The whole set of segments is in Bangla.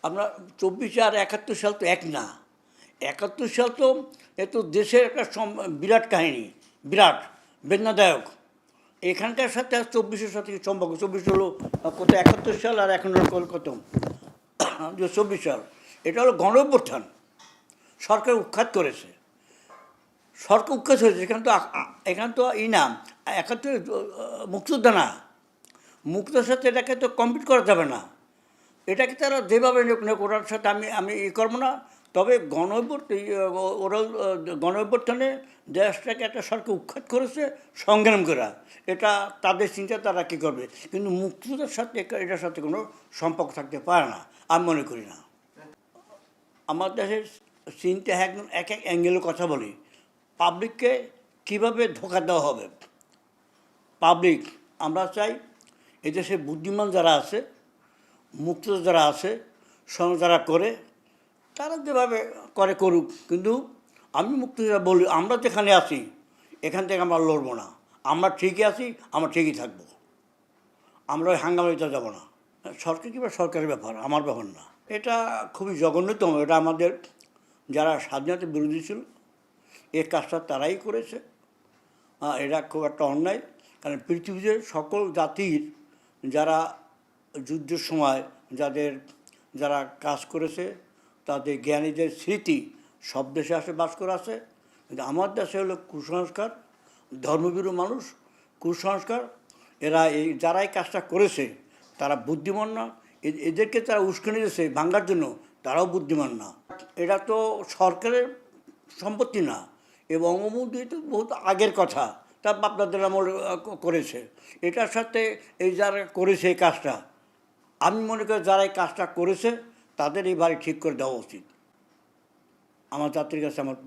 আমরা 24 আর 71 সাল তো এক না। 71 সাল তো এ তো দেশের একটা বিরাট কাহিনী, বিরাট বেদনাদায়ক। এখানকার সাথে আর 24-এর সাথে সম্পর্ক। 24 হলো কত, 71 সাল, আর এখন হলো কত 24 সাল। এটা হলো গণ অভ্যুত্থান, সরকার উৎখাত করেছে, সরকার উৎখাত হয়েছে। এখান তো না 71 মুক্তিযোদ্ধা না, মুক্তির সাথে এটাকে তো কমপ্লিট করা যাবে না। এটাকে তারা যেভাবে ওটার সাথে আমি করবো না। তবে গণ অভ্যুত্থানে দেশটাকে একটা সরকার উৎখাত করেছে সংগ্রাম করা, এটা তাদের চিন্তা, তারা কী করবে। কিন্তু মুক্তিযুদ্ধের সাথে এটার সাথে কোনো সম্পর্ক থাকতে পারে না, আমি মনে করি না। আমার দেশের চিন্তা একদম এক অ্যাঙ্গেলের কথা বলি। পাবলিককে কীভাবে ধোঁকা দেওয়া হবে। পাবলিক, আমরা চাই এদেশে বুদ্ধিমান যারা আছে, মুক্তিযোদ্ধা যারা আছে, যারা করে, তারা যেভাবে করে করুক। কিন্তু আমি মুক্তিযোদ্ধা বলি, আমরা যেখানে আছি এখান থেকে আমরা লড়বো না। আমরা ঠিকই আছি, আমরা ঠিকই থাকবো। আমরা ওই হাঙ্গামাইতে যাবো না। সরকার কিংবা সরকারের ব্যাপার, আমার ব্যাপার না। এটা খুবই জঘন্যতম। এটা আমাদের যারা স্বাধীনতা বিরোধী ছিল, এই কাজটা তারাই করেছে। এটা খুব একটা অন্যায়। কারণ পৃথিবীতে সকল জাতির যারা যুদ্ধের সময় যারা কাজ করেছে, তাদের জ্ঞানীদের স্মৃতি সব দেশে আসে, বাস করে আছে। কিন্তু আমার দেশে হলো কুসংস্কার, ধর্মভীরু মানুষ, কুসংস্কার। যারা এই কাজটা করেছে তারা বুদ্ধিমান না। এদেরকে তারা উস্কানি দিয়েছে ভাঙার জন্য, তারাও বুদ্ধিমান না। এটা তো সরকারের সম্পত্তি না, এবং বঙ্গবন্ধু তো বহুত আগের কথা, তা আপনাদের আমল করেছে। এটার সাথে এই যারা করেছে এই কাজটা, আমি মনে করি যারা এই কাজটা করেছে তাদের এই বাড়ি ঠিক করে দেওয়া উচিত। আমার জাতির কাছে আমার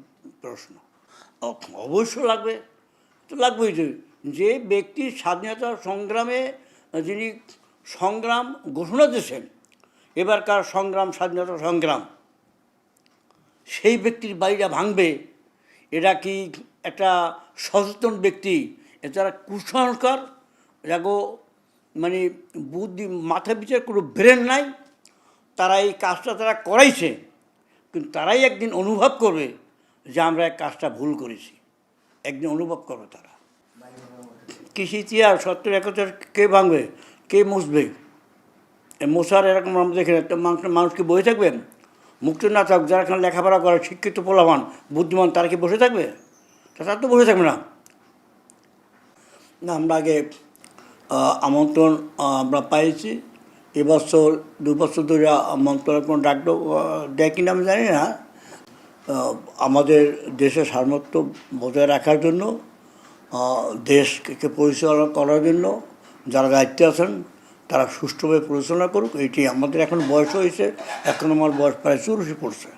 প্রশ্ন। অবশ্য লাগবে, তো লাগবেই। যে ব্যক্তি স্বাধীনতা সংগ্রামে যিনি সংগ্রাম ঘোষণা দিয়েছেন, এবারকার সংগ্রাম স্বাধীনতা সংগ্রাম, সেই ব্যক্তির বাড়িটা ভাঙবে, এরা কি একটা সচেতন ব্যক্তি? এছাড়া কুসংস্কার, যাগো মানে বুদ্ধি, মাথা বিচার কোনো ব্রেন নাই, তারা এই কাজটা তারা করাইছে। কিন্তু তারাই একদিন অনুভব করবে যে আমরা এক কাজটা ভুল করেছি, একদিন অনুভব করবে তারা। কৃষি ইতিহাস 70-71 কে ভাঙবে, কে মুছবে? মশার এরকম আমরা দেখি না। মানুষ কি বসে থাকবে? মুক্ত না থাক, যারা এখানে লেখাপড়া করে, শিক্ষিত পোলাবান, বুদ্ধিমান, তারা কি বসে থাকবে? তারা তো বসে থাকবে না। আমরা আগে আমন্ত্রণ আমরা পাইছি। এবছর 2 বছর ধরে আমন্ত্রণ কোনো দেয় কিনা আমি জানি না। আমাদের দেশের সার্বভৌমত্ব বজায় রাখার জন্য, দেশকে পরিচালনা করার জন্য যারা দায়িত্বে আছেন তারা সুষ্ঠুভাবে পরিচালনা করুক। এইটি আমাদের এখন বয়স হয়েছে, এখন আমার বয়স প্রায় 84 পড়ছে।